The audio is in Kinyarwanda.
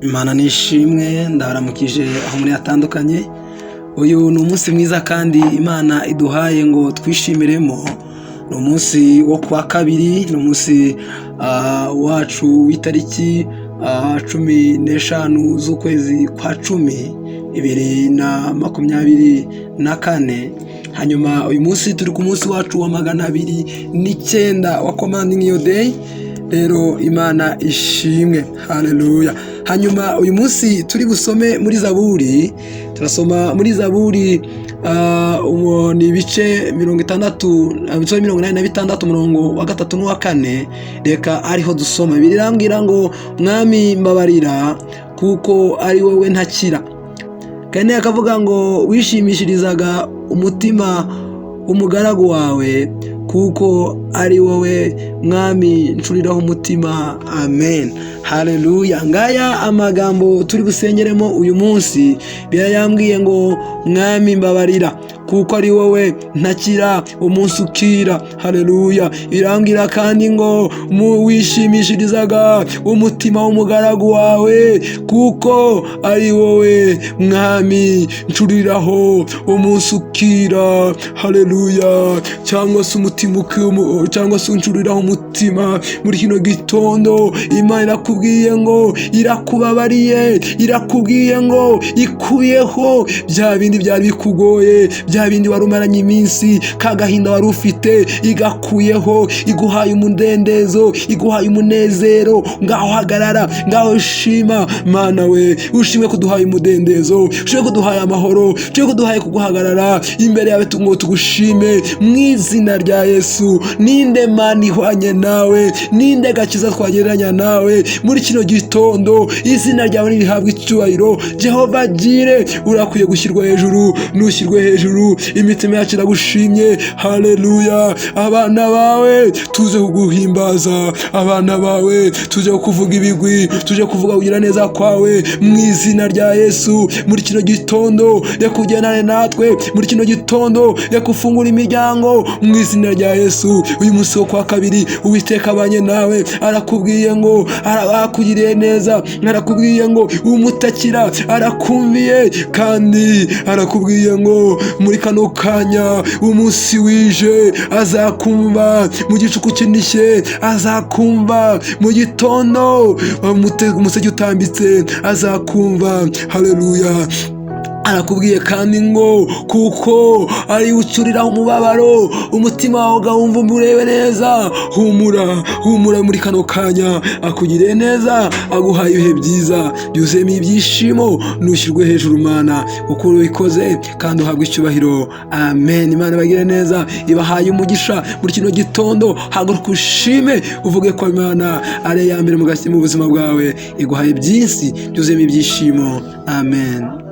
Imana nishimwe, ndabaramukije aho muri hatandukanye. Uyu ni umunsi mwiza kandi Imana iduhaye ngo twishimiremo. Ni umunsi wo kuwa kabiri, ni umunsi wacu w'itariki 15 z'ukwezi kwa 10 2024. Hanyuma uyu munsi turi ku munsi wacu wa 209 wa commanding your day. Rero Imana ishimwe, haleluya. Hanyuma uyu munsi turi busome muri Zaburi, turasoma muri Zaburi ni ibice 86 umurongo wa 3 n'uwa 4. Reka ariho dusoma. Birambwira ngo mwami mbabarira kuko ari wowe ntakira. Kandi akavuga ngo wishimishirizaga umutima umugaragu wawe kuko ari wowe mwami ncuriraho umutima. Amen, haleluya. Ngaya amagambo turi busengeremo uyu munsi. Birayambwiye ngo mwami mbabarira kuko ari wowe ntakira umunsi ukira. Haleluya. Irangira kandi ngo wishimishirizaga umutima w'umugaragu wawe kuko ari wowe mwami ncuriraho umunsi ukira. Haleluya. Cyangwa se cyangwa se uncuriraho umutima muri kino gitondo. Imana irakubwiye ngo irakubabariye, irakubwiye ngo ikuyeho bya bindi byari bikugoye, bya bindi wari umaranye iminsi, kagahinda wari ufite, igakuyeho, iguhaye umudendezo, iguhaye umunezero. Ngaho hagarara, ngaho shima. Mana we, ushimwe kuduhaye umudendezo, ushimwe kuduhaye amahoro, ushimwe kuduhaye kuguhagarara imbere yawe ngo tugushime mu izina rya Yesu. Ninde Mana ihwanye nawe? Ninde gakiza twagereranya nawe muri kino gitondo? Izina ryawe nirihabwe icyubahiro. Jehova Jire, urakwiye gushyirwa hejuru, nushyirwe hejuru. Imitima yacu iragushimye. Haleluya. Abana bawe tuze kuguhimbaza, abana bawe tuze kuvuga ibigwi, tuje kuvuga kugira neza kwawe mu izina rya Yesu. Muri kino gitondo yakugenane natwe, muri kino gitondo yakufungura imiryango mu izina rya Yesu. Uyu munsi wo kwa kabiri Uwiteka abanye nawe, arakubwiye ngo arakugiriye neza, arakubwiye ngo umutakira arakumviye, kandi arakubwiye ngo muri kano kanya umunsi wije azakumva, mu gicuku kinishye azakumva, mu gitondo umuseke utambitse azakumva. Haleluya. Arakubwiye kandi ngo kuko ari ucuriraho umubabaro umutima wawe ugahumva umurebe neza. Humura, humura muri kano kanya, akugiriye neza, aguhaye ibihe byiza byuzuyemo ibyishimo. Nushyirwe hejuru Mana kuko ubikoze kandi uhabwe icyubahiro. Amen. Imana ibagire neza, ibahaye umugisha muri kino gitondo. Haguruka ushime, uvuge ko Imana ari iya mbere mu buzima bwawe, iguhaye byinshi byuzuyemo ibyishimo. Amen.